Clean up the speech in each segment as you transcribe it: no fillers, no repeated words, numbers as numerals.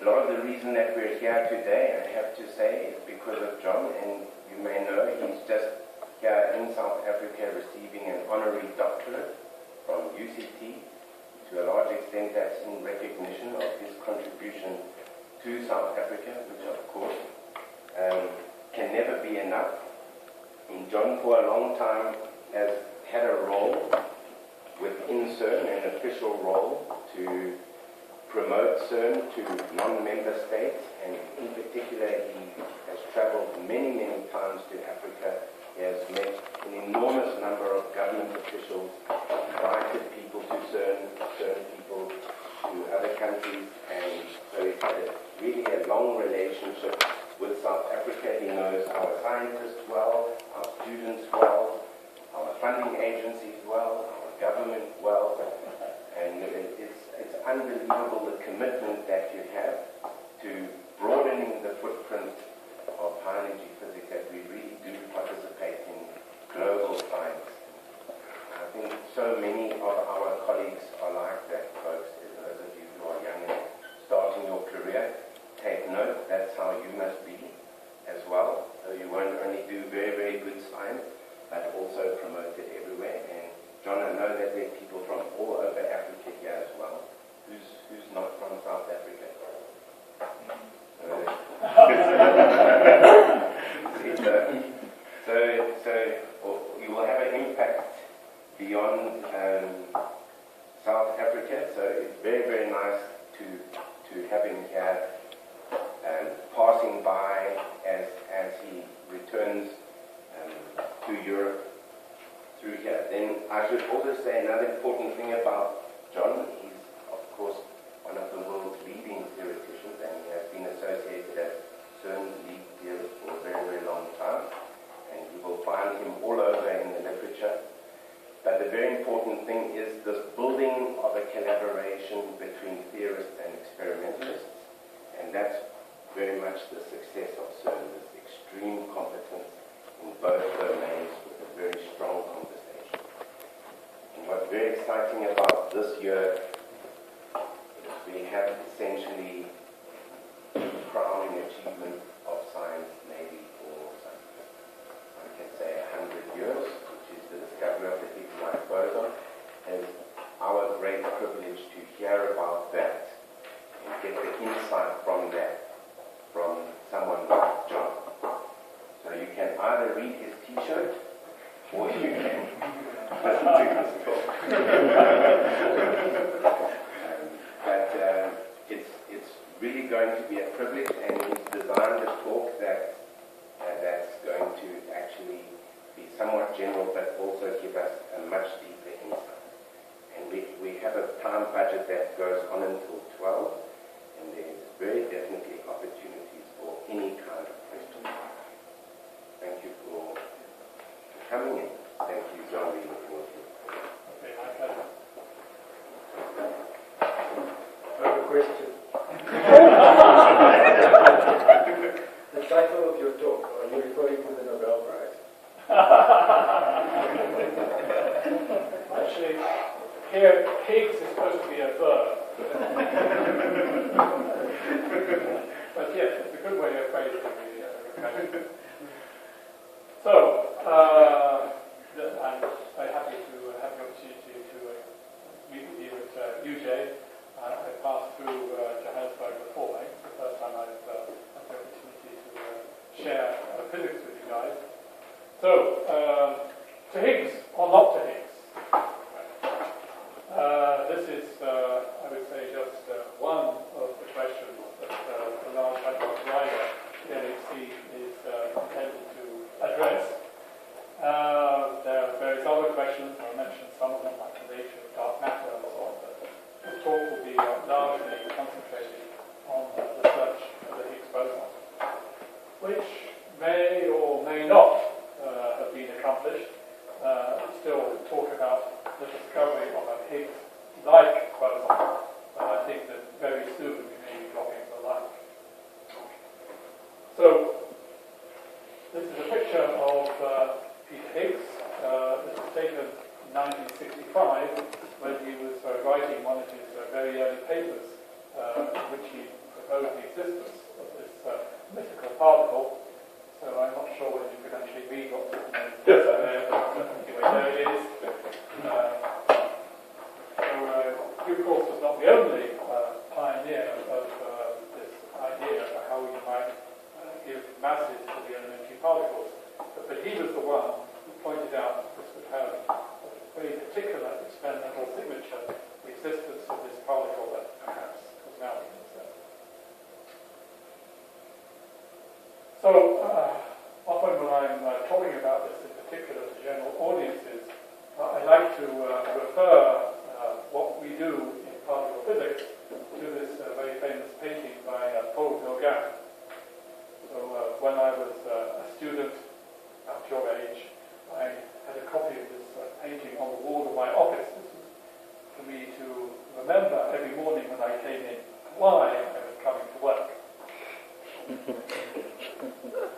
a lot of the reason that we're here today, I have to say, is because of John, and you may know he's just here in South Africa receiving an honorary doctorate from UCT. To a large extent, that's in recognition of his contribution to South Africa, which of course can never be enough. And John, for a long time, has had a role within CERN, an official role to promote CERN to non-member states, and in particular he has traveled many, many times to Africa. He has met an enormous number of government officials, invited people to CERN people to other countries, and so he's had really a long relationship with South Africa. He knows our scientists well, our students well, our funding agencies well, our government well, and it's unbelievable the commitment that you have to broadening the footprint of high energy physics, that we really do participate in global science. I think so many of our colleagues are like that, folks. Those of you who are young and starting your career, take note, that's how you must be as well. So you won't only do very, very good science, but also promote it everywhere. And John, I know that there are people from all over Africa here as well. Who's not from South Africa? So you will have an impact beyond South Africa. So it's very, very nice to have him here, passing by as he returns to Europe through here. Then I should also say another important thing about John. He's, of course, one of the world's leading theoreticians, and he has been associated as CERN's lead theorist for a very, very long time. And you will find him all over in the literature. But the very important thing is this building of a collaboration between theorists and experimentalists. And that's very much the success of CERN, this extreme competence in both domains with a very strong conversation. And what's very exciting about this year is we have essentially the crowning achievement of science maybe for some, I can say 100 years, which is the discovery of the Higgs Boson. And it's our great privilege to hear about that and get the insight from that from someone like John. So you can either read his t-shirt or you can listen to his talk. But it's really going to be a privilege, and he's designed a talk that's going to actually be somewhat general but also give us a much deeper insight. And we have a time budget that goes on until 12, and there's very definitely opportunities for any kind of question. Thank you for coming in. Thank you, John. We look forward to it. Okay, my pleasure. I have a question. The title of your talk, are you referring to the Nobel Prize? Actually, here, Higgs is supposed to be a verb. But yes, it's a good way of phrasing it. So, I'm very happy to have the opportunity to meet with you at UJ. I passed through Johannesburg before. It's the first time I've had the opportunity to share physics with you guys. So, to Higgs or not to Higgs? This is, I would say, just one of the questions that the Large Hadron Collider, the LHC, is intended to address. There are various other questions. I'll mention some of them, like the nature of dark matter and so on. But this talk will be largely concentrated on the search for the Higgs boson, which may or may not have been accomplished. Still talk about the discovery of a Higgs-like boson, but I think that very soon we may be dropping the like. So, this is a picture of Peter Higgs. This was taken in 1965 when he was writing one of his very early papers, in which he propose the existence of this mythical particle. So I'm not sure whether you can actually read what's written there, but anyway, there it is. He, of course, was not the only pioneer of this idea of how you might give masses to the elementary particles. But he was the one who pointed out that this would have a very particular experimental signature, the existence of this particle that perhaps was now being observed. So, often when I'm talking about this in particular to general audiences, I like to refer what we do in particle physics to this very famous painting by Paul Gauguin. So when I was a student, at your age, I had a copy of this painting on the wall of my office. This was for me to remember every morning when I came in why I was coming to work.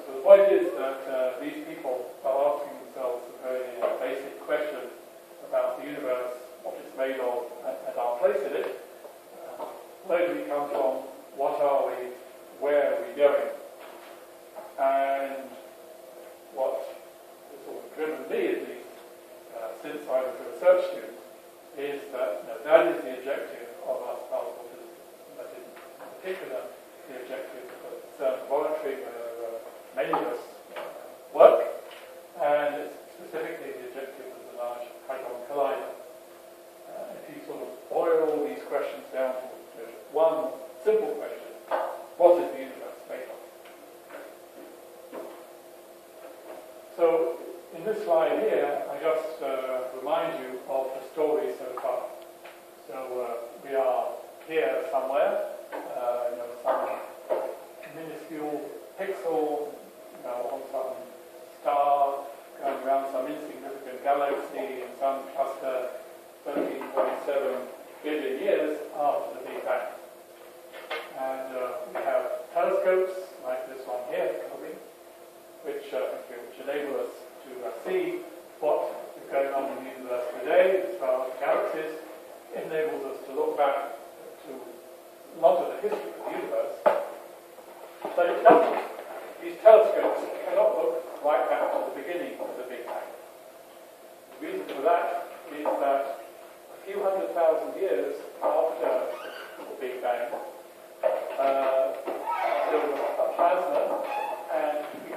So the point is that these people are asking themselves a very basic question about the universe, what it's made of, and our place in it. Where do we come from? What are we? Where are we going? And what has sort of driven me, at least, since I was a research student, is that that is the objective of our particle physics. That is, in particular, the objective of the CERN laboratory where many of us work, and it's specifically the objective of the Large Hadron Collider. If you sort of boil all these questions down to one simple question, what is the universe made of? So, in this slide here, I just remind you of the story so far. So, we are here somewhere, some minuscule pixel, on some star, going around some insignificant galaxy in some cluster 13.7 billion years after the Big Bang. And we have telescopes like this one here, probably, which enable us to see what is going on in the universe today as far as galaxies. It enables us to look back to a lot of the history of the universe. But it doesn't. These telescopes cannot look right back to the beginning of the Big Bang. The reason for that is that a few 100,000 years after the Big Bang, there was a plasma, and we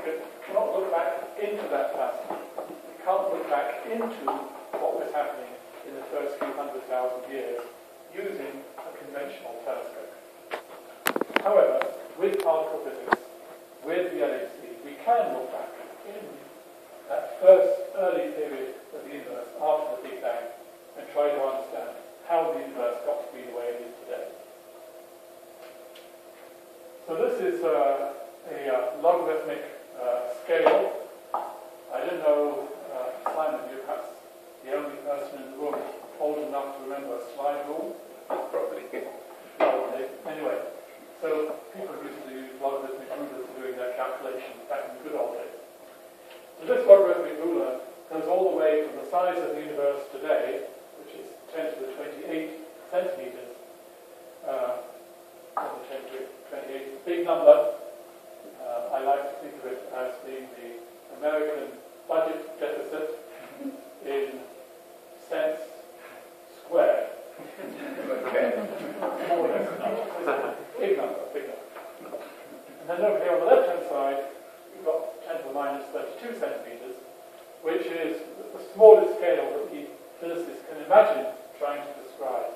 cannot look back into that plasma. We can't look back into what was happening in the first few 100,000 years using a conventional telescope. However, with particle physics, with the LHC, we can look back in that first early period of the universe after the Big Bang and try to understand how the universe got to be the way it is today. So this is a logarithmic scale. I don't know, Simon, you're perhaps the only person in the room old enough to remember a slide rule. Probably. Anyway, so people used to use logarithmic rulers for doing their calculations back in the good old days. So this logarithmic ruler goes all the way from the size of the universe today, which is 10 to the 28 centimeters. 10 to the 28 is a big number. I like to think of it as being the American budget deficit in cents squared. More or less enough. Big number, big number. And then over here on the left-hand side, we've got 10 to the minus 32 centimeters, which is the smallest scale that the physicists can imagine trying to describe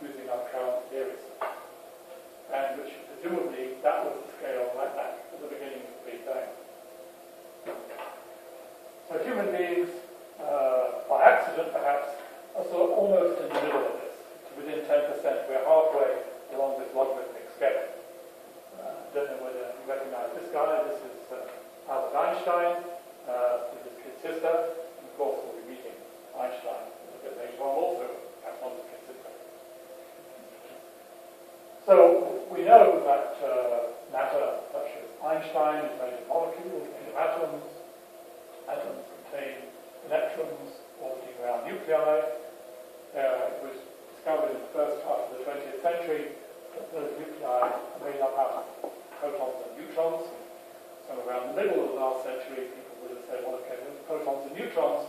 using our current theories. And which, presumably, that was the scale right back at the beginning of the Big Bang. So human beings, by accident perhaps, are sort of almost in the middle of this. Within 10%, we're halfway along this logarithmic scale. I don't know whether you recognize this guy. This is Albert Einstein with his kid sister. And of course, we'll be meeting Einstein a bit later on also, perhaps on his kid sister. So we know that matter, such as Einstein, is made of molecules, made of atoms. Atoms contain electrons orbiting around nuclei. It was discovered in the first half of the 20th century that those nuclei are made up out of protons and neutrons. So around the middle of the last century, people would have said, well, okay, protons and neutrons,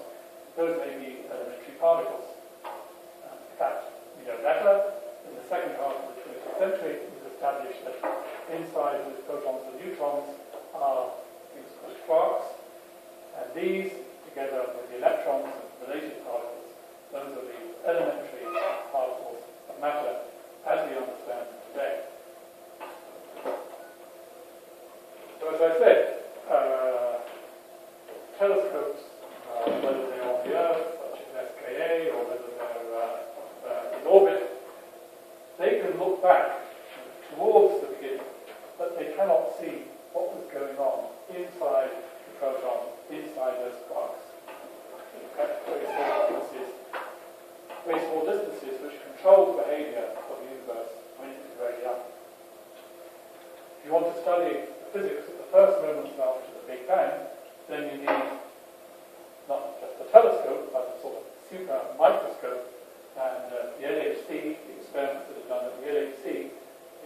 those may be elementary particles. In fact, we know better. In the second half of the 20th century, it was established that inside those protons and neutrons are things called quarks, and these, together with the electrons and related particles, those are the elementary particles of matter as we understand them today. So as I said, telescopes, whether they're on the Earth, such as SKA, or whether they're in orbit, they can look back towards the beginning, but they cannot see what was going on inside the proton, inside those quarks. Very small distances which control the behavior of the universe when it is very young. If you want to study the physics of the first moments after the Big Bang, then you need not just a telescope, but a sort of super microscope, and the LHC, the experiments that are done at the LHC,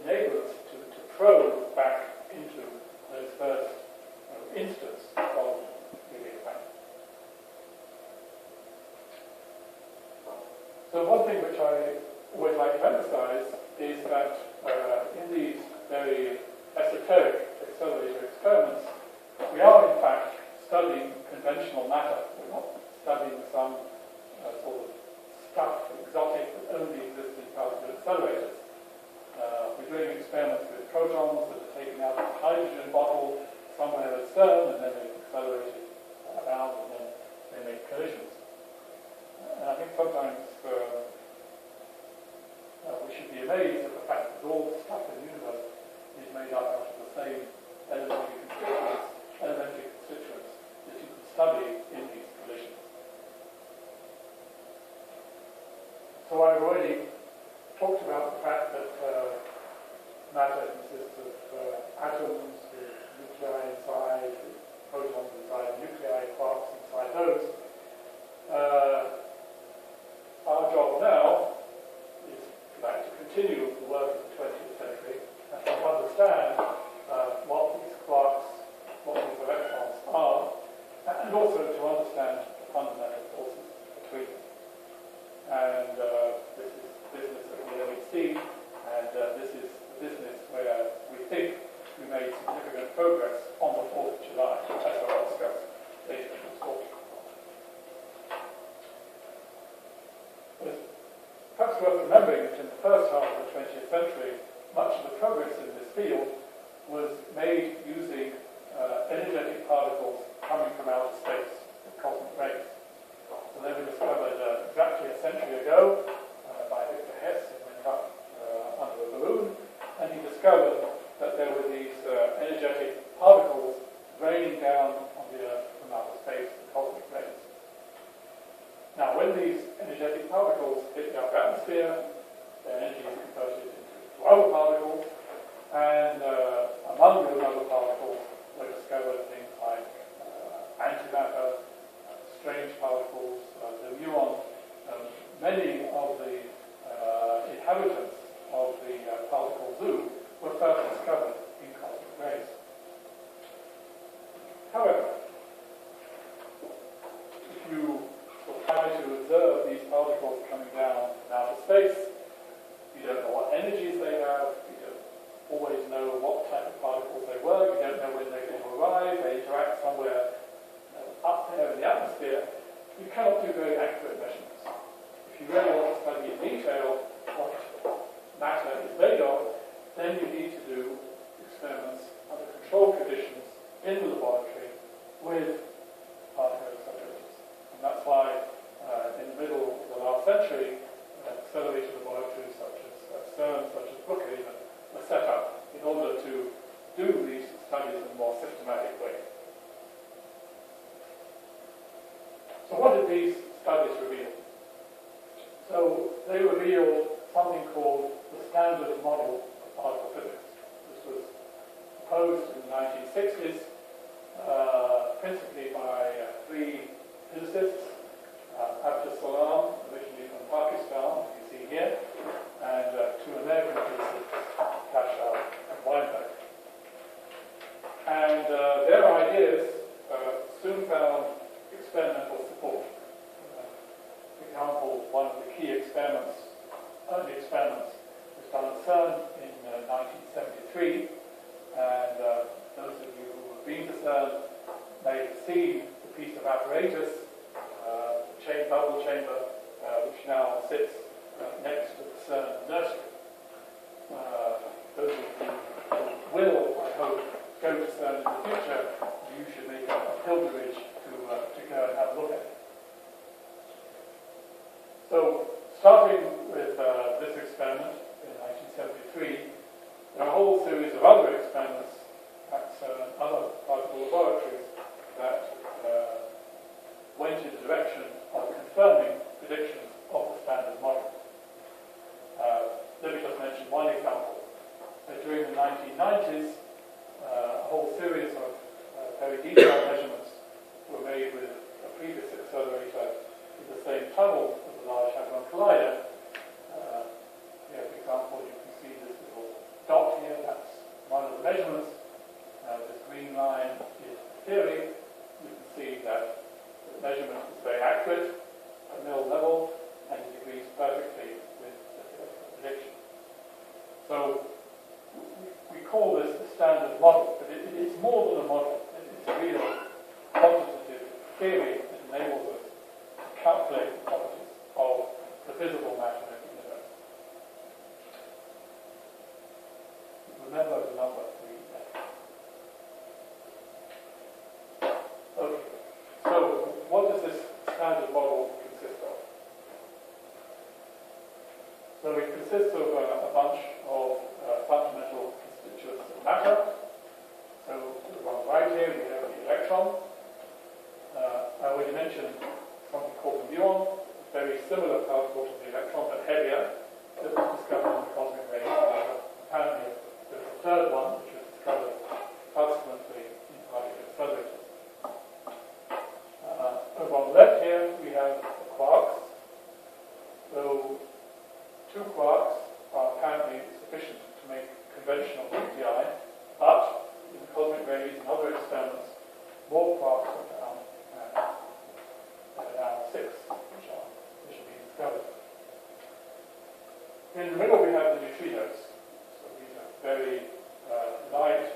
enable us to probe back into those first instants of the Big Bang. So one thing which I always like to emphasize is that in these very esoteric accelerator experiments, we are in fact studying conventional matter. We're not studying some sort of stuff, exotic, that only exists in particle accelerators. We're doing experiments with protons that are taken out of a hydrogen bottle somewhere at CERN, and then they're accelerated around, and then they make collisions. And I think sometimes we should be amazed at the fact that all the stuff in the universe is made up out of the same elementary constituents that you can study in these collisions. So I've already talked about the fact that matter consists of atoms with nuclei inside, with protons inside nuclei, quarks inside those. Our job now is to continue the work of the 20th century and to understand what these quarks, what these electrons are, and also to understand the fundamental forces between them. And this is the business of the LHC, and this is the business where we think we made significant progress on the 4th of July, as I'll discuss later in this talk. Perhaps worth remembering that in the first half of the 20th century, much of the progress in this field was made using energetic particles coming from outer space, the cosmic rays. So they were discovered exactly a century ago by Victor Hess, who went up under a balloon, and he discovered that there were these energetic particles raining down on the Earth from outer space, the cosmic rays. Now, when these energetic particles hit the upper atmosphere, their energy is converted into other particles, and among those other particles were discovered things like antimatter, strange particles, the muon. Many of the inhabitants of the particle zoo were first discovered in cosmic rays. However, if you try to observe these particles coming down from outer space, you don't know what energies they have, you don't always know what type of particles they were, you don't know when they're going to arrive, they interact somewhere up there in the atmosphere, you cannot do very accurate measurements. If you really want to study in detail what matter is made of, then you need to do experiments under controlled conditions in the laboratory with particle accelerators. And that's why in the middle of the last century, accelerator laboratories such as CERN, such as Brookhaven, were set up in order to do these studies in a more systematic way. So what did these studies reveal? So they revealed something called the standard model of particle physics. This was proposed in the 1960s, principally by three physicists, Abdus Salam, originally from Pakistan, you see here, and two American physicists, 1973, and those of you who have been to CERN may have seen the piece of apparatus, bubble chamber, which now sits next to the CERN nursery. Those of you who will, I hope, go to CERN in the future, you should make a pilgrimage to go and have a look at it. So, starting with this experiment in 1973, there are a whole series of other experiments at other particle laboratories that went in the direction of confirming predictions of the Standard Model. Let me just mention one example. During the 1990s, a whole series of very detailed measurements were made with a previous accelerator in the same tunnel as the Large Hadron Collider. Here, for example, you can see this little dot here. That's one of the measurements. This green line is theory. You can see that the measurement is very accurate at mil level, and it agrees perfectly with the prediction. So we call this the Standard Model, but it's more than a model. It's a real quantitative theory that enables us to calculate the properties of the visible matter in the universe. Remember the number 3 there. Okay, so what does this Standard Model consist of? So it consists of a bunch of fundamental constituents of matter. So on the right here we have the electron. I already mentioned something called the muon, a very similar particle to the electron but heavier, that was discovered in the cosmic rays. Apparently there's a third one which was discovered subsequently in particle accelerators. Over on the left here we have the quarks. So 2 quarks are apparently sufficient to make conventional nuclei, but in the cosmic rays and other experiments, more quarks are found, and there are now 6 which are initially discovered. In the middle we have the neutrinos. So these are very light,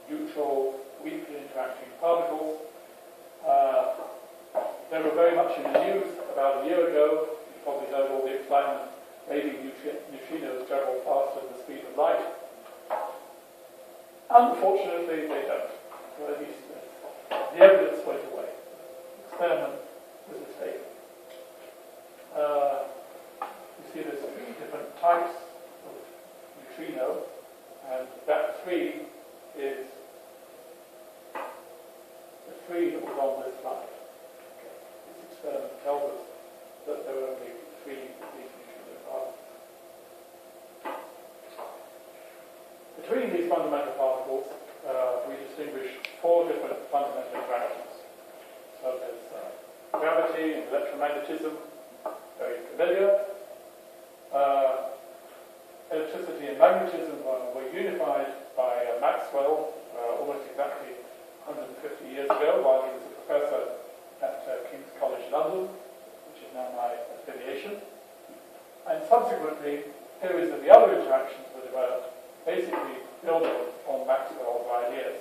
neutral, weakly interacting particles. They were very much in the news about a year ago. You probably heard all the excitement. Maybe neutrinos travel faster than the speed of light. Unfortunately, they don't. Or at least the evidence went away. The experiment was mistaken. You see there's 3 different types of neutrino, and that 3 is the 3 that was on this slide. Okay. This experiment tells us that there are only 3 of these neutrino particles. Between these fundamental particles, we distinguish 4 different fundamental interactions. So there's gravity and electromagnetism, very familiar. Electricity and magnetism were unified by Maxwell almost exactly 150 years ago while he was a professor at King's College London, which is now my affiliation. And subsequently, theories of the other interactions were developed, basically building on Maxwell's ideas.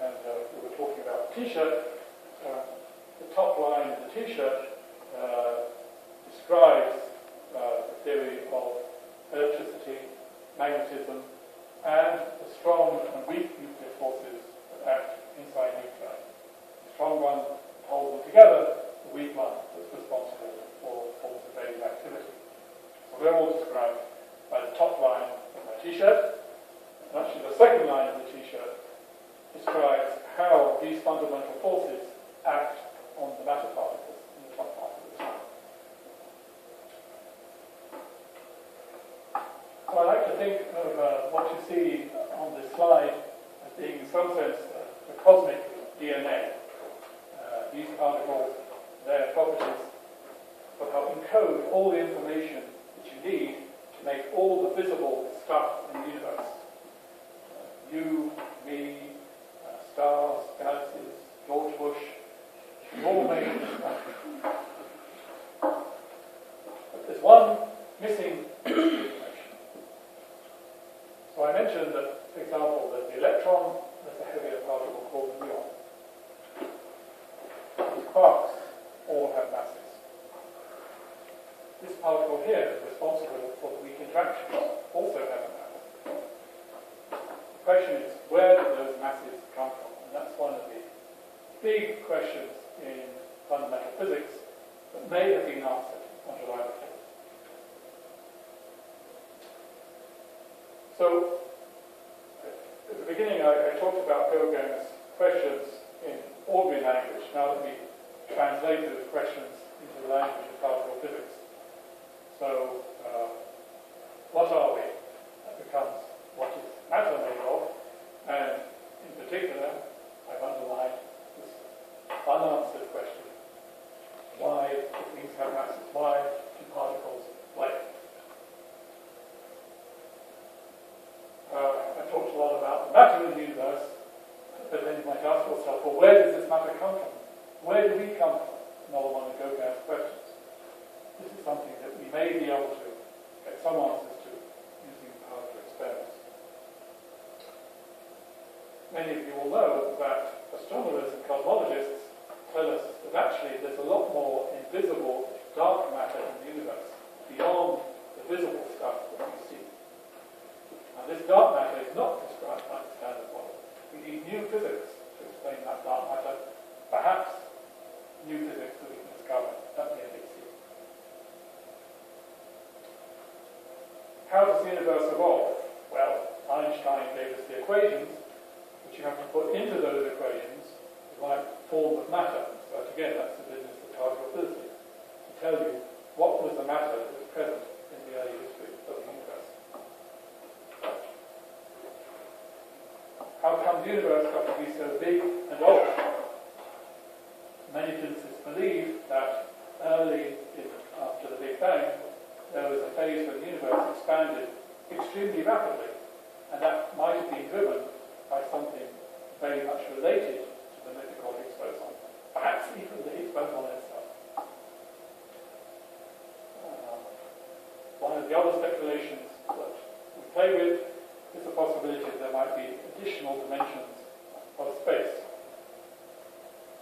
And we were talking about the T-shirt. The top line of the T-shirt describes the theory of electricity, magnetism, and the strong and weak nuclear forces that act inside nuclei. The strong one holds them together, the weak one that's responsible for forms of radioactivity. So they're all described by the top line of my T-shirt. And actually the second line of the T-shirt describes how these fundamental forces act on the matter particles in the top part of the slide. So I like to think of what you see on this slide as being in some sense the cosmic DNA. These particles, their properties, will help encode all the information that you need to make all the visible stuff in the universe. You, me, stars, galaxies, George Bush, all made of stuff. But there's one missing information. So I mentioned that, for example, that the electron is a heavier particle called the muon. These quarks all have masses. This particle here is responsible for the weak interactions, also has a mass. The question is, where do those masses come from? And that's one of the big questions in fundamental physics that may have been answered on July the 4th. So, at the beginning I talked about Gauguin's questions in ordinary language. Now that we translate those questions into the language of particle physics. So, what are we? That becomes what is matter made of, and in particular, I've underlined this unanswered question. Why do things have masses? Why do particles weigh? I talked a lot about the matter in the universe, but then you might ask yourself, well, where does this matter come from? Where do we come from? Another one of Gauguin's questions. This is something that we may be able to get some answers to using powerful experiments. Many of you will know that astronomers and cosmologists tell us that actually there's a lot more invisible dark matter in the universe beyond the visible stuff that we see. Now this dark matter is not described by the standard model. We need new physics to explain that dark matter, perhaps new physics that we can discover at the LHC. How does the universe evolve? Well, Einstein gave us the equations, which you have to put into those equations the right form of matter. But again, that's the business of particle physics, to tell you what was the matter that was present in the early history of the universe. How come the universe got to be so big and old? Many physicists believe that early after the Big Bang, there was a phase when the universe expanded extremely rapidly, and that might have been driven by something very much related to the mythical Higgs boson, perhaps even the Higgs boson itself. One of the other speculations that we play with is the possibility that there might be additional dimensions of space.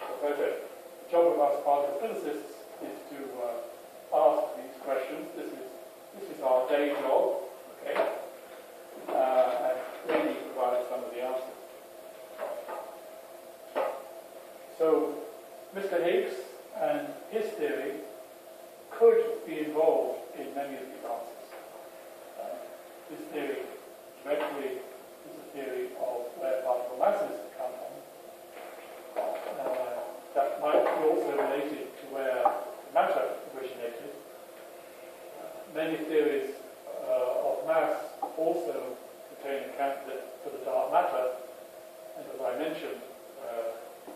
As I said, the job of us particle physicists is to ask these questions. This is our day job, okay? And really provide some of the answers. So, Mr. Higgs and his theory could be involved in many of these answers. His theory directly is a theory of where particle masses come from. That might be also related to where matter originated. Many theories of mass also contain a candidate for the dark matter, and as I mentioned,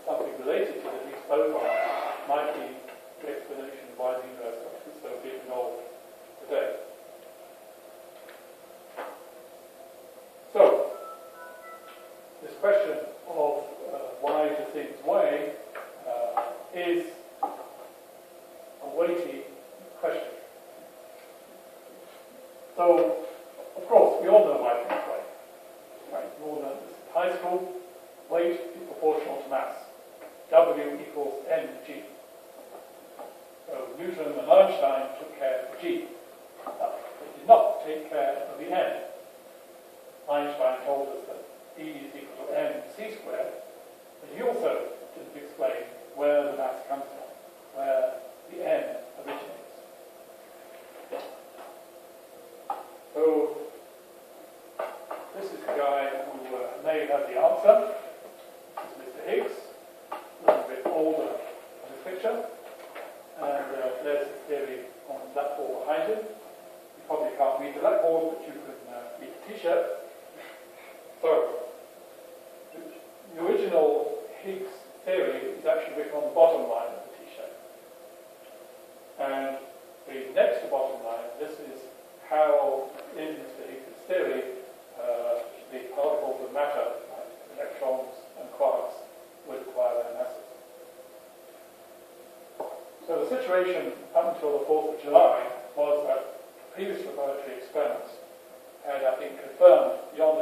something related to the Higgs boson might be the explanation of why the universe is so big and old today. So, this question of why do things weigh is a weighty question. So, of course, we all know why things weigh. Right? We all know this in high school. Weight is proportional to mass. W equals mg. So Newton and Einstein took care of G. They did not take care of the m. Einstein told us that E is equal to mc squared, but he also didn't explain where the mass comes from, where the m originates. So this is the guy who may have the answer. This is Mr. Higgs, a little bit older in this picture, and there's his theory on the blackboard behind him. You probably can't read the blackboard, but you can read the t-shirt. So, the original Higgs theory is actually written on the bottom line of the t-shirt. And the next to bottom line, this is how in Mr. Higgs' theory the particles of matter, like electrons and quarks, would acquire their masses. So the situation up until the 4th of July was that previous laboratory experiments had, I think, confirmed beyond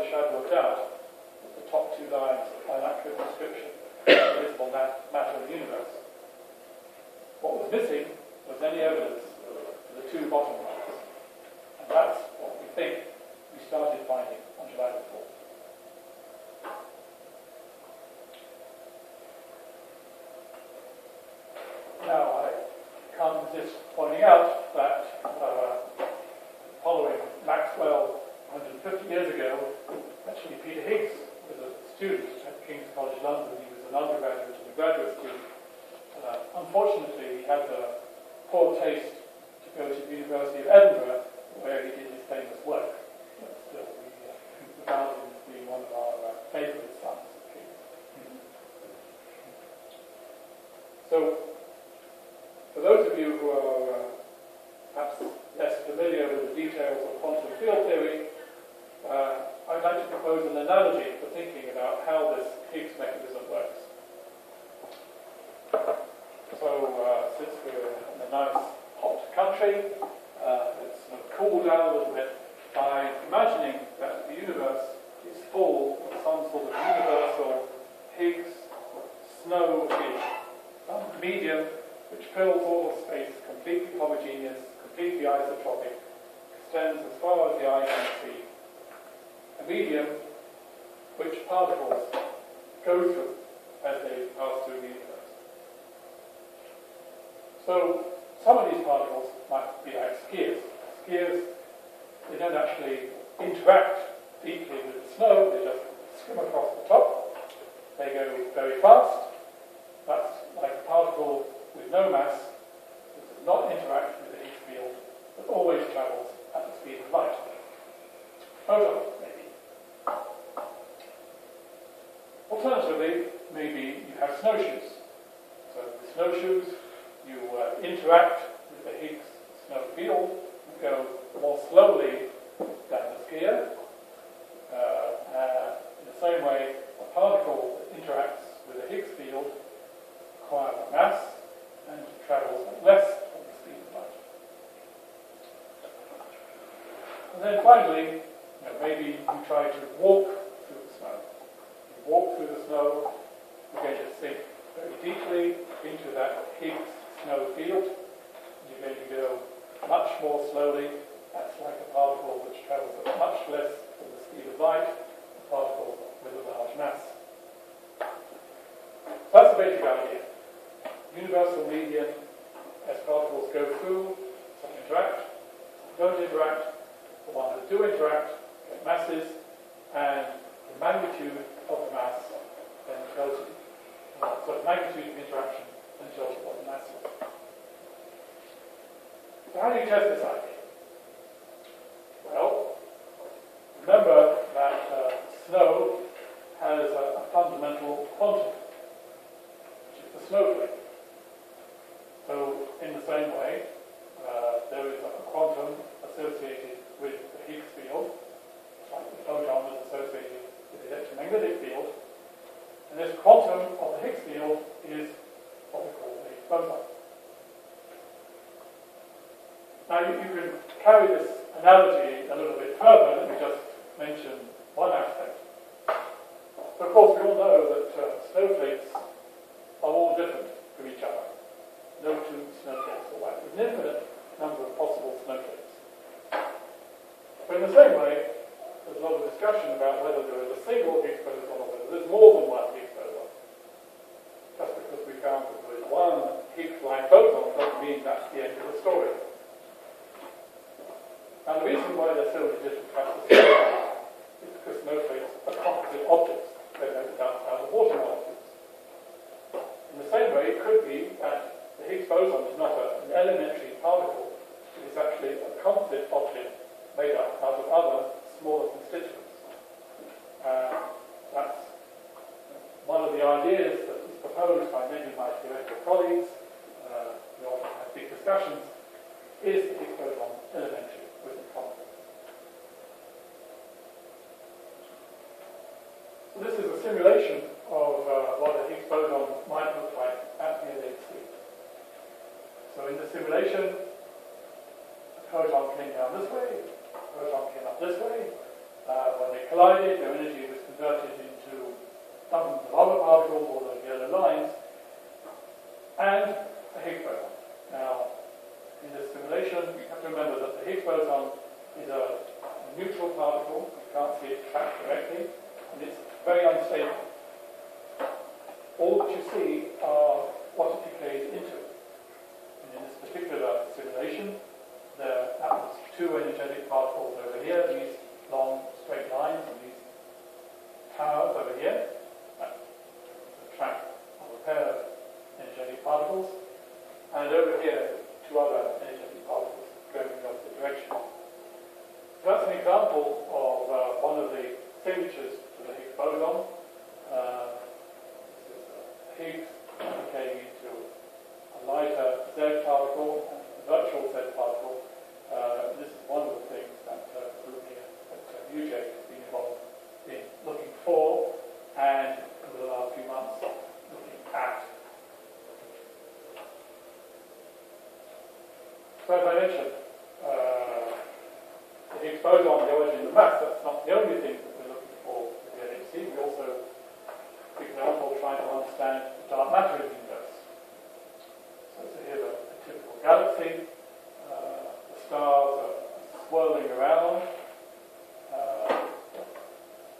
Higgs was a student at King's College London. He was an undergraduate and a graduate student. Unfortunately, he had the poor taste to go to the University of Edinburgh, where he did his famous work. But still, we regard him as being one of our favourite sons of King's. So, for those of you who are perhaps less familiar with the details of quantum field theory, I'd like to propose an analogy for thinking about how this Higgs mechanism works. So, since we're in a nice hot country, let's sort of cool down a little bit by imagining that the universe is full of some sort of universal Higgs snow field, some medium which fills all of space, completely homogeneous, completely isotropic, extends as far as the eye can see. A medium which particles go through as they pass through the universe. So, some of these particles might be like skiers. Skiers, they don't actually interact deeply with the snow, they just skim across the top. They go very fast. That's like a particle with no mass that does not interact with the Higgs field, but always travels at the speed of light. Photon, maybe. Alternatively, maybe you have snowshoes. So with snowshoes, you interact with the Higgs snow field, you go more slowly than the skier. In the same way, a particle that interacts with the Higgs field acquires a mass and travels at less than the speed of light. And then finally, maybe you try to walk through the snow. You walk through the snow, you're going to sink very deeply into that Higgs snow field. You're going to go much more slowly. That's like a particle which travels at much less than the speed of light, a particle with a large mass. So that's the basic idea. Universal medium, as particles go through, some interact, some don't interact. The ones that do interact get masses, and the magnitude of the mass then tells you, so the magnitude of the interaction then tells you what the mass is. So how do you test this idea? Well, remember that snow has a fundamental quantum, which is the snowflake. So, in the same way, there is a quantum associated with the Higgs field, like the photon is associated with the electromagnetic field, and this quantum of the Higgs field is what we call the Higgs boson. Now, you can carry this analogy a little bit further. Let me just mention one aspect. Of course, we all know that snowflakes are all different from each other. No two snowflakes are alike. There's an infinite number of possible snowflakes. But in the same way, there's a lot of discussion about whether there is a single Higgs boson or whether there's more than one Higgs boson. Just because we found that there is one Higgs-like boson doesn't mean that's the end of the story. And the reason why they're so many different types of snowflakes is because snowflakes are composite objects. They're made out of water molecules. In the same way, it could be that the Higgs boson is not an elementary particle. It is actually a composite object made up out of other smaller constituents. That's one of the ideas that was proposed by many of my theoretical colleagues. We often have big discussions. Is the Higgs boson elementary? So this is a simulation of what a Higgs boson might look like at the LHC. So in the simulation, a photon came down this way, a photon came up this way. When they collided, their energy was converted into dozens of other particles, all those yellow lines, and a Higgs boson. Now, in this simulation, you have to remember that the Higgs boson is a neutral particle. You can't see it trapped directly, and it's very unstable. All that you see are what it decays into. And in this particular simulation, that was two energetic particles over here, these long straight lines, and these signatures to the Higgs boson. This is Higgs decaying into a lighter Z particle, a virtual Z particle. This is one of the things that the group here at UJ has been involved in looking for, and over the last few months looking at. So as I mentioned, the Higgs boson, the origin of the mass, that's not the only thing that we're looking for with the LHC. We also, for example, try to understand the dark matter in the universe. So here's a typical galaxy. The stars are swirling around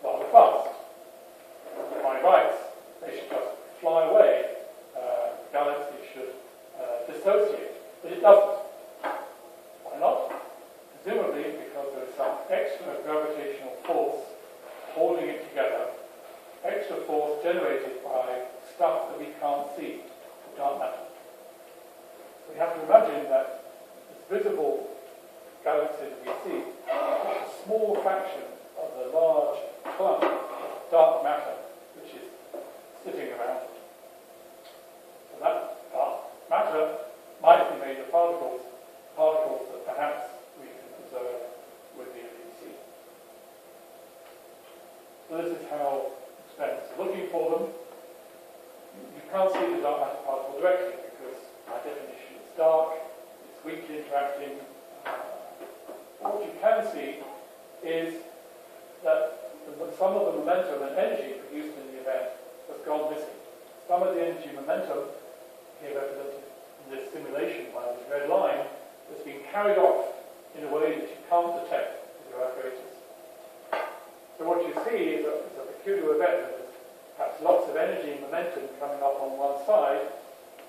rather fast. By rights, they should just fly away. The galaxy should dissociate, but it doesn't. Why not? Presumably because there is some extra gravitational force holding it together, extra force generated by stuff that we can't see, the dark matter. So we have to imagine that this visible galaxy that we see is just a small fraction of the large clump of dark matter which is sitting around it. So that dark matter might be made of particles that perhaps we can observe with the LHC. So this is how experiments are looking for them. You can't see the dark matter particle directly because by definition it's dark, it's weakly interacting. What you can see is that some of the momentum and energy produced in the event has gone missing. Some of the energy momentum, here represented in this simulation by this red line, has been carried off in a way that you can't detect with your apparatus. So what you see is a peculiar event. There's perhaps lots of energy and momentum coming up on one side,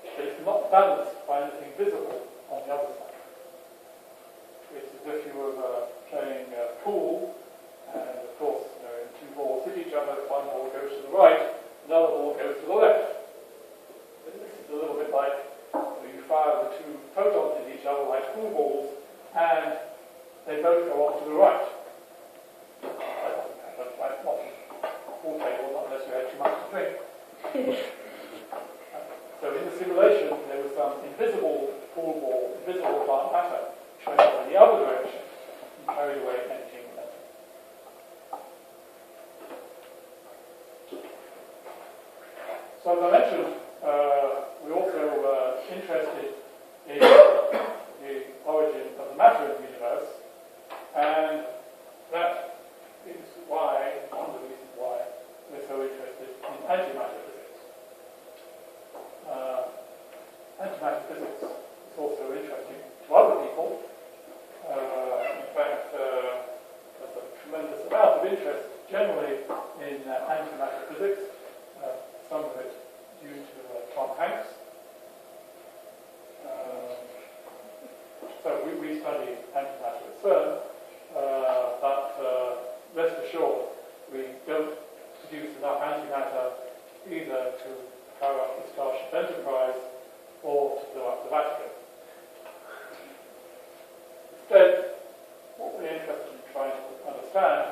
but it's not balanced by anything visible on the other side. It's as if you were playing pool, and of course, two balls hit each other, one ball goes to the right, another ball goes to the left. This is a little bit like you fire the two photons at each other like pool balls, and they both go off to the right. That's not a pool table, not unless you had too much to drink. So in the simulation, there was some invisible pool ball, invisible dark matter, showing up in the other direction and carried away energy and momentum. So as I mentioned, we're also interested in the origin of the matter in the universe, and that is why, one of the reasons why, we're so interested in antimatter physics. Antimatter physics is also interesting to other people. In fact, there's a tremendous amount of interest generally in antimatter physics, some of it due to Tom Hanks. So we study antimatter at CERN, but rest assured, we don't produce enough antimatter either to power up the Starship Enterprise or to blow up the Vatican. Instead, what we're interested in trying to understand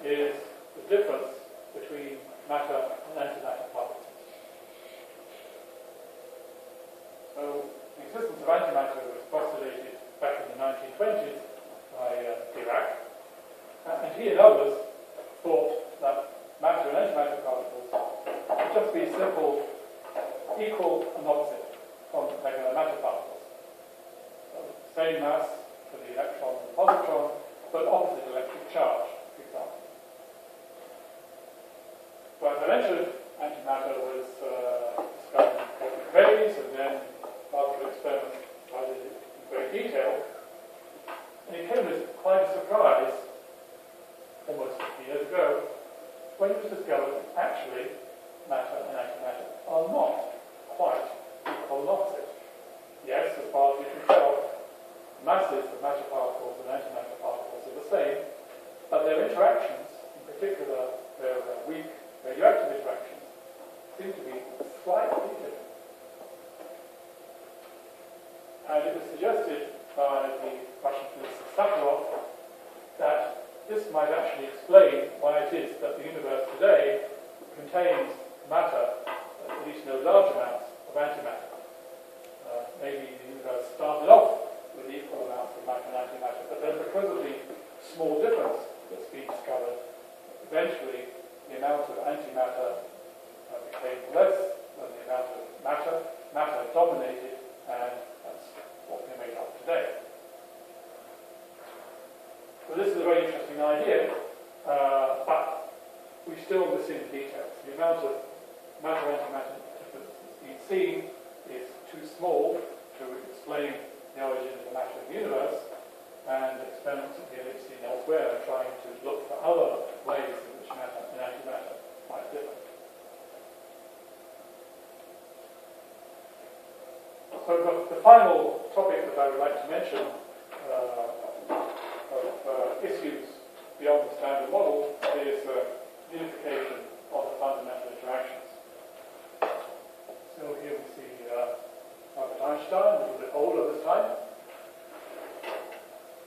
is the difference between matter and antimatter particles. So, the existence of antimatter was postulated back in the 1920s by Dirac, and he and others thought that matter and antimatter particles would just be simple equal and opposite from regular matter particles. So, same mass for the electron and the positron, but opposite electric charge, for example. So as I mentioned, antimatter was discovered in cosmic rays, and then particle experiments studied it in great detail. And it came as quite a surprise, almost 50 years ago, when it was discovered that actually matter and antimatter are not quite equal and opposite. Yes, as far as we can tell, masses of matter particles and antimatter particles are the same, but their interactions, in particular their weak radioactive interactions, seem to be slightly different. And it was suggested by the Russian physicist Sakharov that this might actually explain why it is contains matter, at least no large amounts of antimatter. Maybe the universe started off with equal amounts of matter and antimatter, but then because of the small difference that's been discovered, eventually the amount of antimatter became less than the amount of matter. Matter dominated, and that's what we're made of today. So this is a very interesting idea, but we still miss in details. The amount of matter-antimatter difference that's been seen is too small to explain the origin of the matter of the universe, and experiments at the LHC and elsewhere are trying to look for other ways in which matter and antimatter might differ. So the final topic that I would like to mention of issues beyond the standard model is unification of the fundamental interactions. So here we see Albert Einstein, a little bit older this time.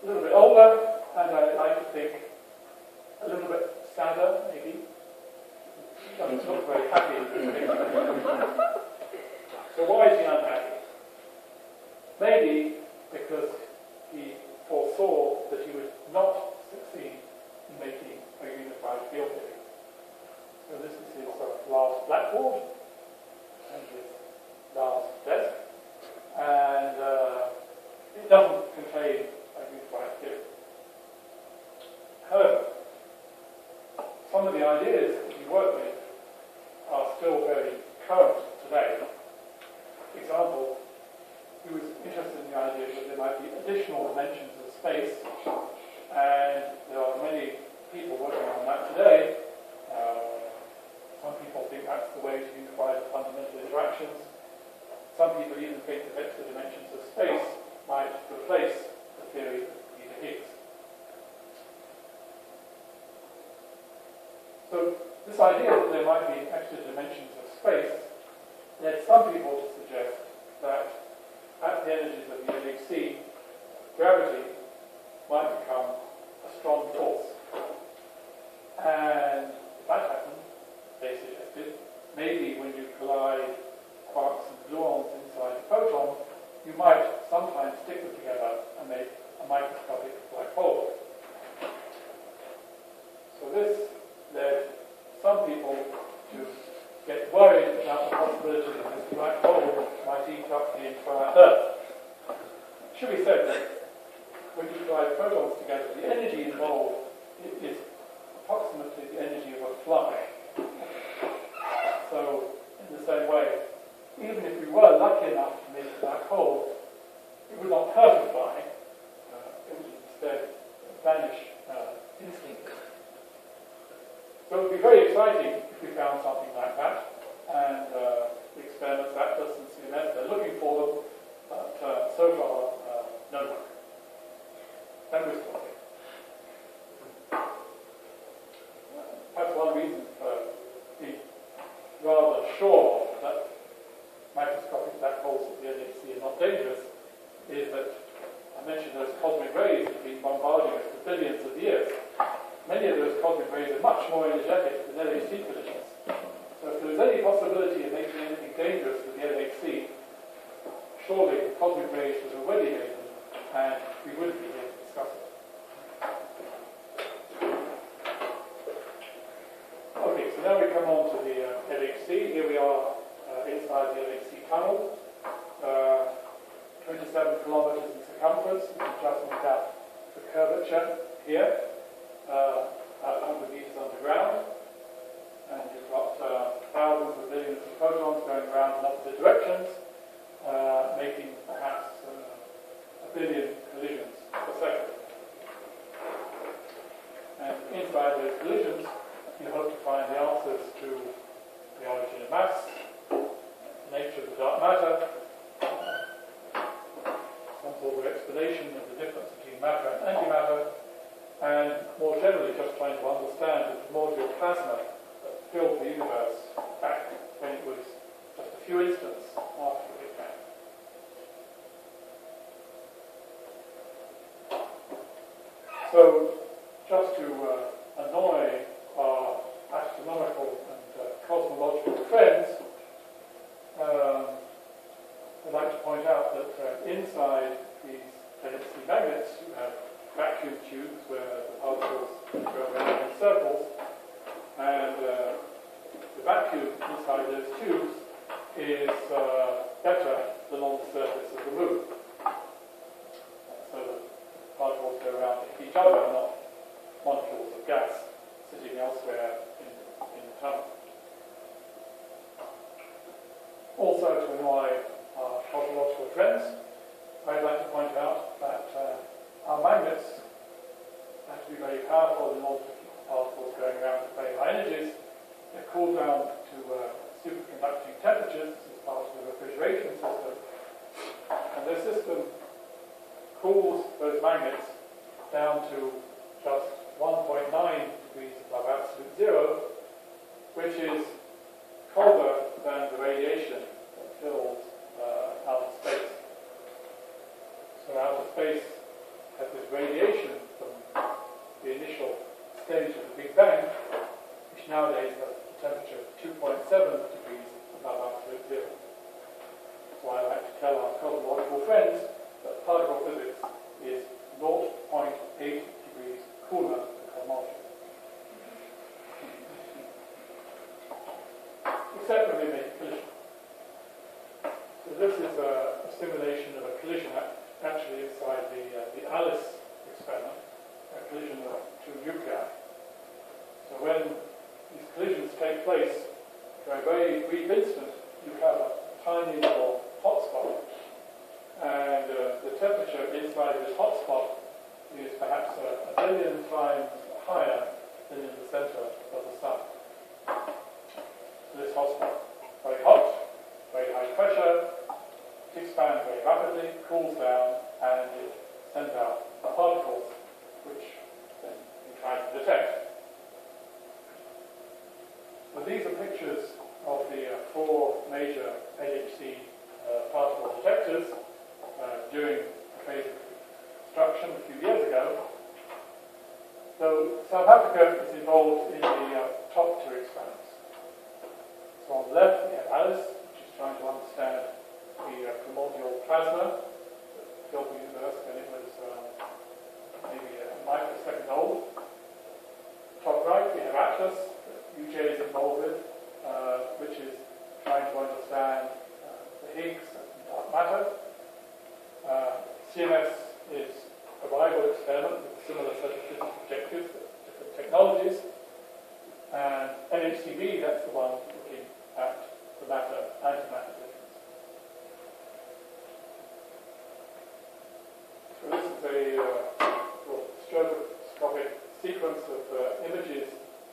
A little bit older, and I like to think a little bit sadder, maybe. He doesn't look very happy in this picture. So why is he unhappy? Maybe because he foresaw that he would not succeed in making a unified field theory. So this is his last blackboard and his last desk, and it doesn't contain a unified theory. However, some of the ideas that he worked with are still very current today. For example, he was interested in the idea that there might be additional dimensions of space, and there are many people working on that today. Some people think that's the way to unify the fundamental interactions. Some people even think that extra dimensions of space might replace the theory of Higgs. So this idea that there might be extra dimensions of space led some people to suggest that at the energies of the LHC, gravity might become a strong force. And if that happened, they suggested, maybe when you collide quarks and gluons inside a photon, you might sometimes stick them together and make a microscopic black hole. So this led some people to get worried about the possibility that this black hole might eat up the entire Earth. It should be said that when you collide photons together, the energy involved is approximately the energy of a fly. So, in the same way, even if we were lucky enough to make a black hole, it would not hurt a fly. It would instead vanish instantly. So it would be very exciting if we found something like that, and the experiments, Atlas and CMS, they're looking for them, but so far, no luck. And we're still here. Perhaps one reason for being rather sure that microscopic black holes at the LHC are not dangerous is that I mentioned those cosmic rays have been bombarding us for billions of years. Many of those cosmic rays are much more energetic than LHC collisions. So if there was any possibility of making anything dangerous with the LHC, surely the cosmic rays would already made them, and we wouldn't be here to discuss it. Okay, so now we come on to the LHC. Here we are inside the LHC tunnel, 27 kilometers in circumference. You can just make out the curvature here, about 100 meters underground. And you've got thousands of billions of photons going around in opposite directions, making perhaps a billion collisions per second. And inside those collisions, you hope to find the answers to the origin of mass, the nature of the dark matter, some sort of explanation of the difference between matter and antimatter, and more generally just trying to understand the primordial plasma that filled the universe back when it was just a few instants after the Big Bang. So, just to annoy our astronomical and cosmic vacuum inside those tubes is better than on the surface of the moon. So that particles go around each other, not molecules of gas sitting elsewhere in the tunnel. Also, to annoy our cosmological friends, I'd like to point out that our magnets have to be very powerful in order to keep the particles going around at very high energies. They're cooled down to superconducting temperatures. This is part of the refrigeration system. And this system cools those magnets down to just 1.9 degrees above absolute zero, which is colder than the radiation that fills outer space. So outer space has this radiation from the initial stage of the Big Bang, which nowadays has a temperature of 2.7 degrees above absolute zero. So I like to tell our cosmological friends that particle physics is 0.8 degrees cooler than cosmology. Except when we make a collision. So this is a simulation of a collision actually inside the Ellis experiment, a collision of two nuclei. So when these collisions take place, for a very brief instant, you have a tiny little hotspot, and the temperature inside this hotspot is perhaps a billion times higher than in the center of the sun. So this hotspot, very hot, very high pressure, it expands very rapidly, cools down, and it sends out particles, which then you try to detect. So these are pictures of the four major LHC particle detectors during a phase of construction a few years ago. So South Africa is involved in the top two experiments. So on the left we have Ellis, which is trying to understand the primordial plasma that filled the universe when it was maybe a microsecond old. Top right we have Atlas, that UJ is involved with, which is trying to understand the Higgs and dark matter. CMS is a rival experiment with a similar set of physics objectives, different technologies. And NHCB, that's the one looking at the matter-antimatter difference. So this is a stroboscopic sequence of images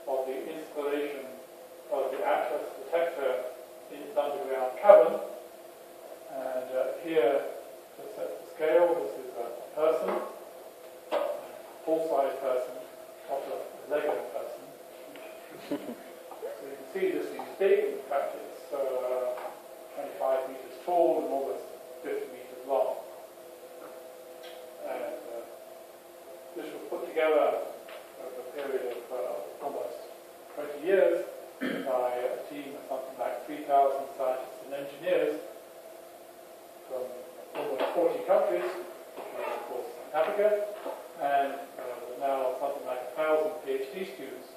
of the installation of the Atlas detector in its underground cavern. And here, to set the scale, this is a person, a full-size person, not a Lego person. So you can see this is big. In fact, it's 25 meters tall and almost 50 meters long. And this was put together over a period of almost 20 years by a team of something like 3,000 scientists and engineers from almost 40 countries, of course South Africa, and now something like 1,000 PhD students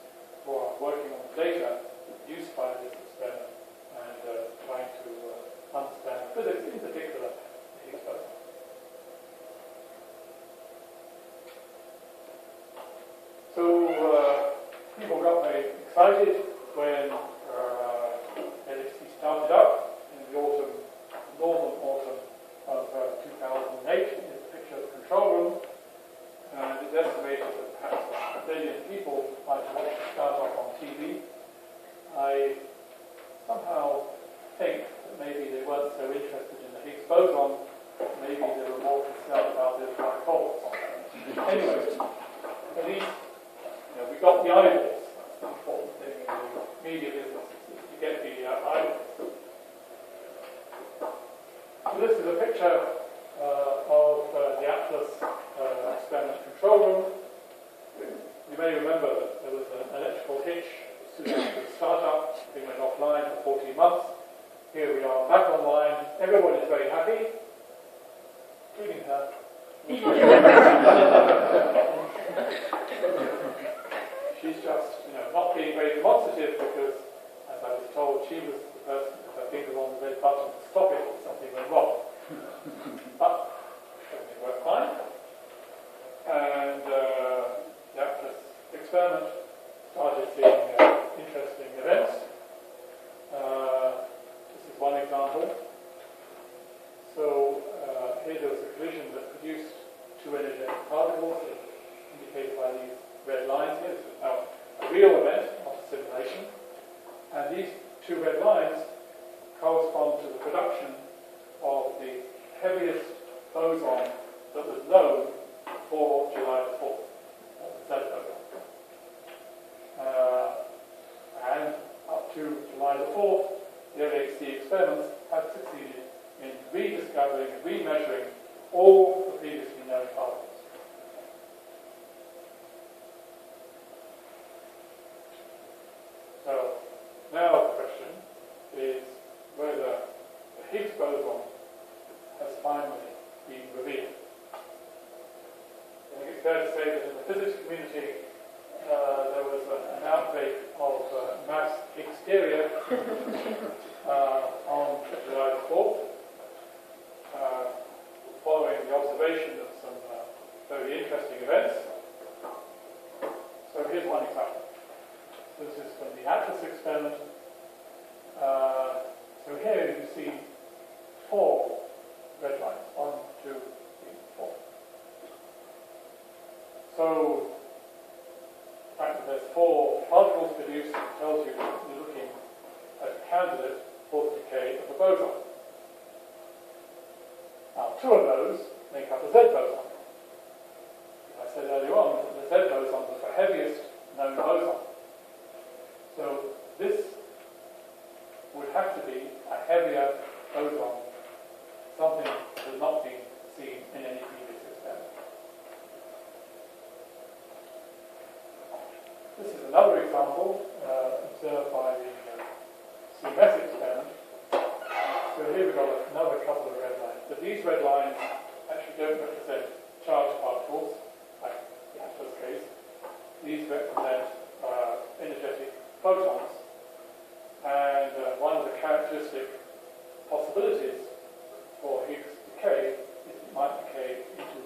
who are working on the data used by this experiment and trying to understand physics, in particular the Higgs boson. So people got very excited when LHC started up in the northern autumn of 2008. Here's a picture of the control room, and it's estimated that perhaps 1 billion people might have watched the start-up on TV. I somehow think that maybe they weren't so interested in the Higgs boson, maybe they were more concerned about their black holes. Anyway, at least we got the eyeballs. That's the important thing in the media business, is to get the eyeballs. So this is a picture of the Atlas experiment control room. You may remember that there was an electrical hitch soon after the startup. We went offline for 14 months. Here we are back online. Everyone is very happy, including her. She's just, not being very demonstrative because, as I was she was the person with her finger on the red button to stop it if something went wrong. But everything worked fine. And this experiment started seeing interesting events. This is one example. So here there was a collision that produced two energetic particles, indicated by these red lines here. This is now a real event, not a simulation. And these two red lines correspond to the production of the heaviest boson that was known before July the 4th. That's the Z boson. And up to July the 4th, the LHC experiments had succeeded in rediscovering and remeasuring all the previously known particles. So, now the question is whether the Higgs boson has finally been revealed. I think it's fair to say that in the physics community there was an outbreak of mass hysteria on July the 4th, following the observation of some very interesting events. So here's one example. This is from the Atlas experiment. So here you see 4 red lines. 1, 2, 3, 4. So the fact that there's 4 particles produced tells you that you're looking at a candidate for the decay of a boson. Now 2 of those make up a Z boson. I said earlier on that the Z boson was the heaviest known boson. So this would have to be a heavier boson, something that has not been seen in any previous experiment. This is another example observed by the CMS experiment. So here we've got another couple of red lines. But these red lines actually don't represent charged particles, like the Atlas case. These represent energetic photons. And one of the characteristic possibilities for Higgs decay is it might decay into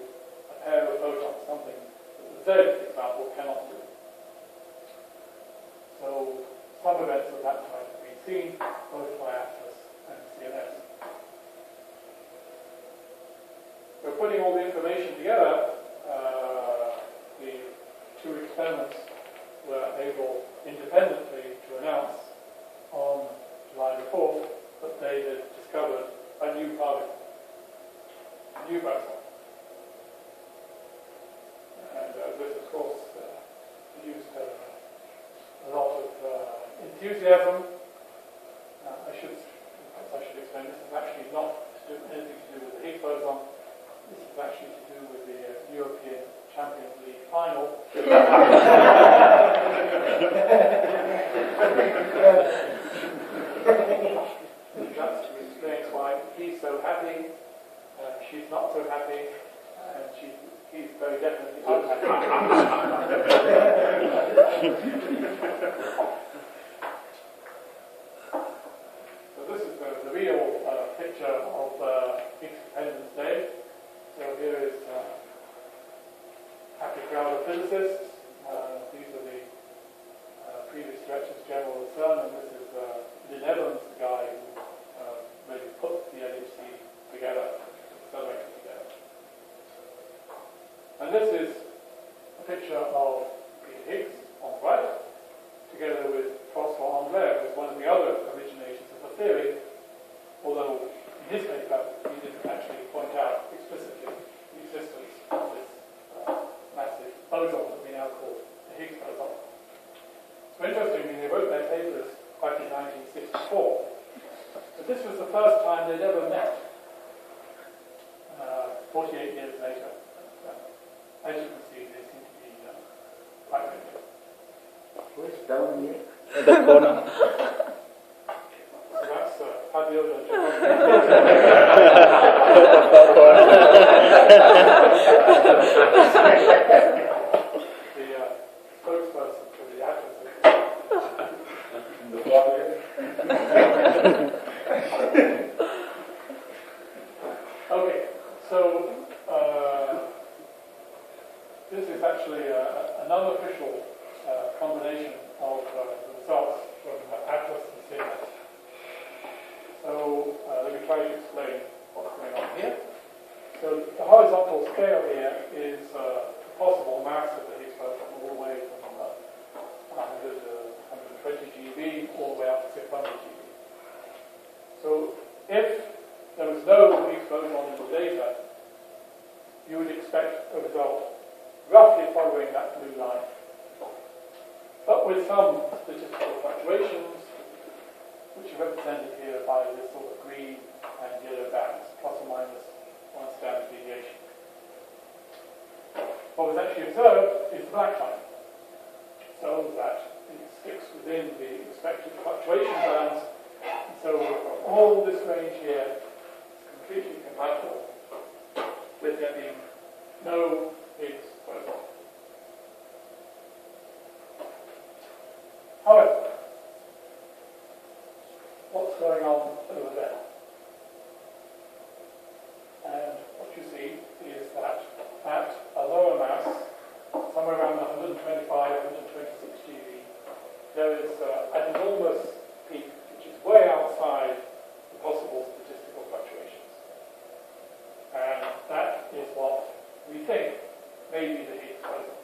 a pair of photons, something that the Z example cannot do. So some events of that type have been seen both by Atlas and CMS. So putting all the information together, the 2 experiments were able independently to announce on July the 4th that they had discovered a new particle, a new boson. And this, of course, produced a lot of enthusiasm. I should explain, this is actually not anything to do with the Higgs boson. This is actually to do with the European Champions League final. That's to explain why he's so happy, she's not so happy, and he's very definitely unhappy. So this is the real picture of Higgs Independence Day. So here is a happy crowd of physicists. These are the previous directors general of the CERN, and this is Lynn Evans, the guy who really put the LHC together, accelerator together. And this is a picture of Peter Higgs on the right, together with François André, who was one of the other originators of the theory, although in his paper he didn't actually point out explicitly the existence of this massive boson that we now call the Higgs boson. So interestingly, they wrote their papers back in 1964. But this was the first time they'd ever met, 48 years later. As you can see, they seem to be quite good. Where's down here? In the corner. So that's Fabio and the spokesperson for the Atlas. In the corner. Okay, so this is actually an unofficial combination of the results from Atlas and CMS. So let me try to explain what's going on here. So the horizontal scale here is the possible mass of the Higgs boson all the way from 120 GeV all the way up to 600 GeV. So if there was no Higgs boson in the data, you would expect a result roughly following that blue line, but with some statistical fluctuations, which are represented here by this sort of green and yellow bands, plus or minus 1 standard deviation. What was actually observed is the black line, so that it sticks within the expected fluctuation bands. And so all this range here is completely compatible with there being no Higgs boson. However, what's going on over there? And what you see is that at a lower mass, somewhere around 125, 126 GeV, there is an enormous peak which is way outside the possible statistical fluctuations. And that is what we think may be the Higgs boson.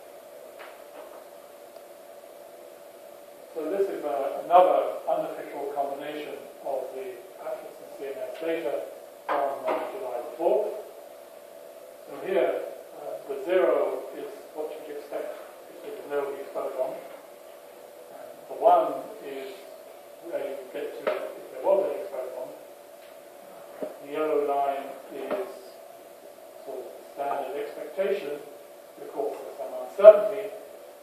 So this is another unofficial combination of the Atlas and CMS data from July the 4th. So here, the 0 is what you'd expect if there was no Higgs boson. And the 1 is where you get to if there was a Higgs boson. The yellow line is sort of standard expectation. Of course, there's some uncertainty,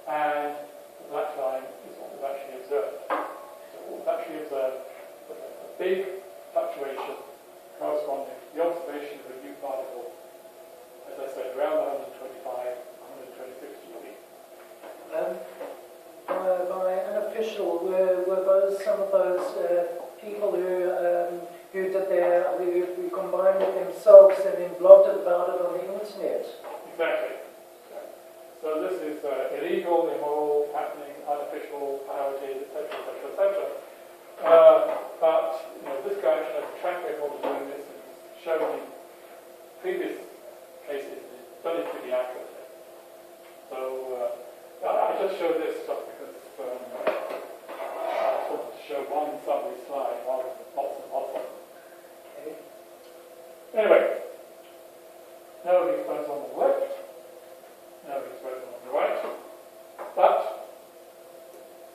and the black line is what was actually observed. So what was actually observed was a big fluctuation corresponding to the observation of a new particle, as I said, around 125, 126 GeV. By unofficial, were those some of those people who did who combined it themselves and then blogged about it on the internet? Exactly. So this is illegal, immoral, happening, unofficial, pirated, etc., etc., etc. But this guy actually has a track record of doing this, and he's shown in previous cases that he's done it pretty accurately. So I just showed this just because I just wanted to show one summary slide rather than lots and lots of them. Okay. Anyway, no Higgs boson on the left. No Higgs boson on the right, but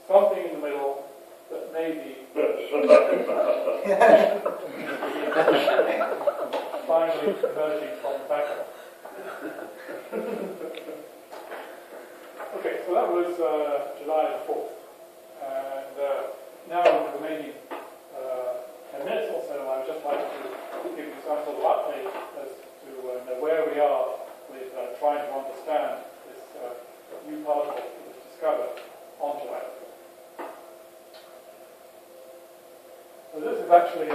something in the middle that may be finally emerging from the background. Okay, so that was July the 4th, and now in the remaining 10 minutes or so, I would just like to give you some sort of update as to where we are with trying to understand this new particle that was discovered on July. So this is actually a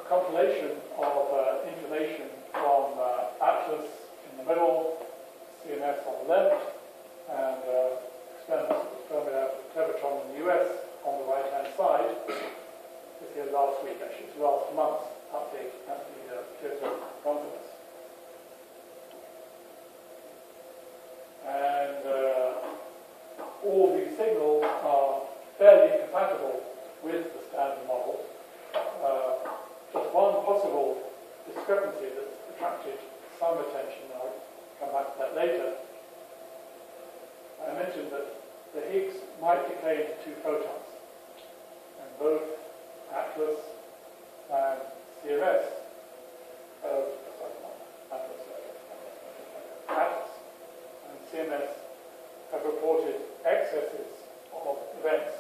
compilation of information from Atlas in the middle, CMS on the left, and experiments that was performed out of Clevertron in the US on the right-hand side. This here last week, actually, it's last month's update at the Kyoto conference. And all these signals are fairly compatible with the standard model. Just one possible discrepancy that attracted some attention, and I'll come back to that later. I mentioned that the Higgs might decay into 2 photons, and both Atlas and CMS Atlas and CMS have reported excesses of events,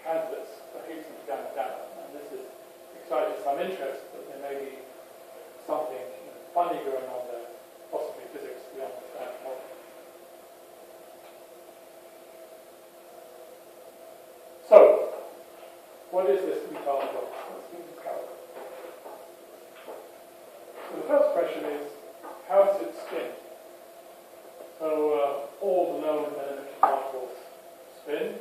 candidates for Higgs and gamma. And this has excited some interest that there may be something funny going on there, possibly physics beyond the standard model. So, what is this new particle? Let's discover. So the first question is, how does it spin? So all the known elementary particles spin,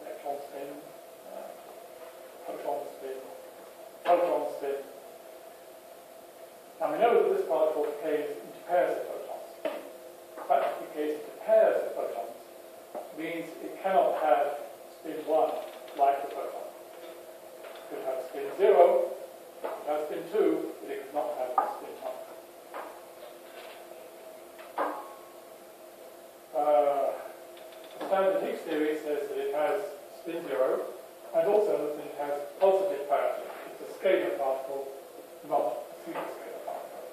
electron spin, proton spin, proton spin. Now we know that this particle decays into pairs of photons. The fact that it decays into pairs of photons means it cannot have spin 1 like the photon. It could have spin 0, it could have spin 2, but it could not have spin 1. The standard Higgs theory says that it has spin 0 and also that it has positive parity. It's a scalar particle, not a superscalar particle.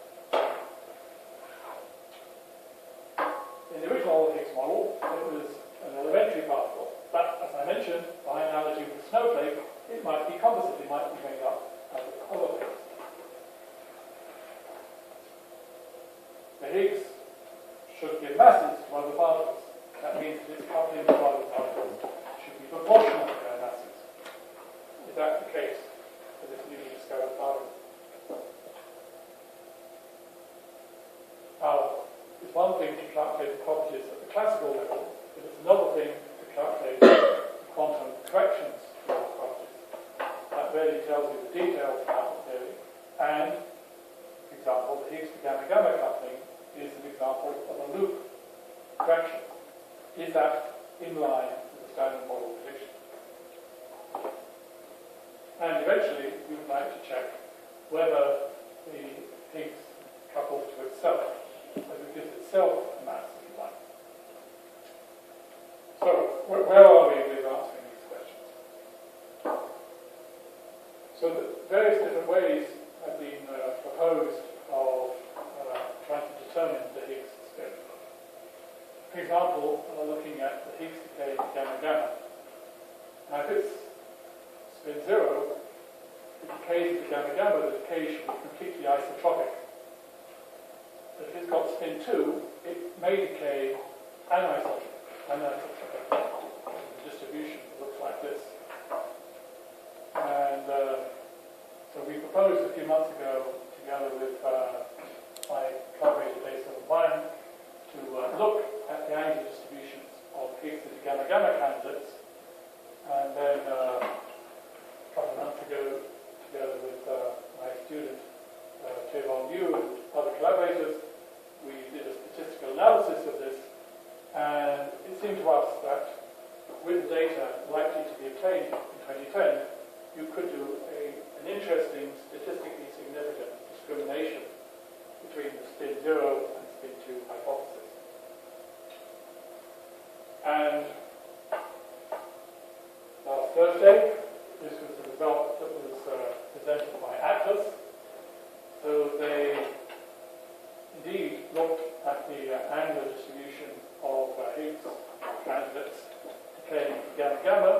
In the original Higgs model, it was an elementary particle, but as I mentioned, by analogy with a snowflake, it might be composite, it might be made up out of other things. The Higgs should give masses to other particles. That means that its coupling to other particles should be proportional to their masses. Is that the case for this newly discovered particle? Now, it's one thing to calculate the properties at the classical level, but it's another thing to calculate the quantum corrections for those properties. That really tells you the details about the theory. And, for example, the Higgs to gamma-gamma coupling is an example of a loop correction. Is that in line with the standard model prediction? And eventually, we would like to check whether the Higgs couples to itself, whether it gives itself a mass, if you like. So, where are we with answering these questions? So, the various different ways have been proposed of trying to determine the Higgs spin. For example, looking at the Higgs decay to gamma-gamma. Now, if it's spin 0, it decays to gamma-gamma, the decay should be completely isotropic. But if it's got spin 2, it may decay anisotropic. The distribution looks like this. And so we proposed a few months ago, together with my collaborator Ellis to look at the angular distributions of Higgs to gamma-gamma candidates. And then a couple of months ago, together with my student Jae-Won Yu and other collaborators, we did a statistical analysis of this, and it seemed to us that with the data likely to be obtained in 2010, you could do an interesting, statistically significant discrimination between the spin 0 and spin 2 hypothesis. And last Thursday, this was the result that was presented by Atlas. So they indeed looked at the angular distribution of Higgs candidates decaying to gamma-gamma,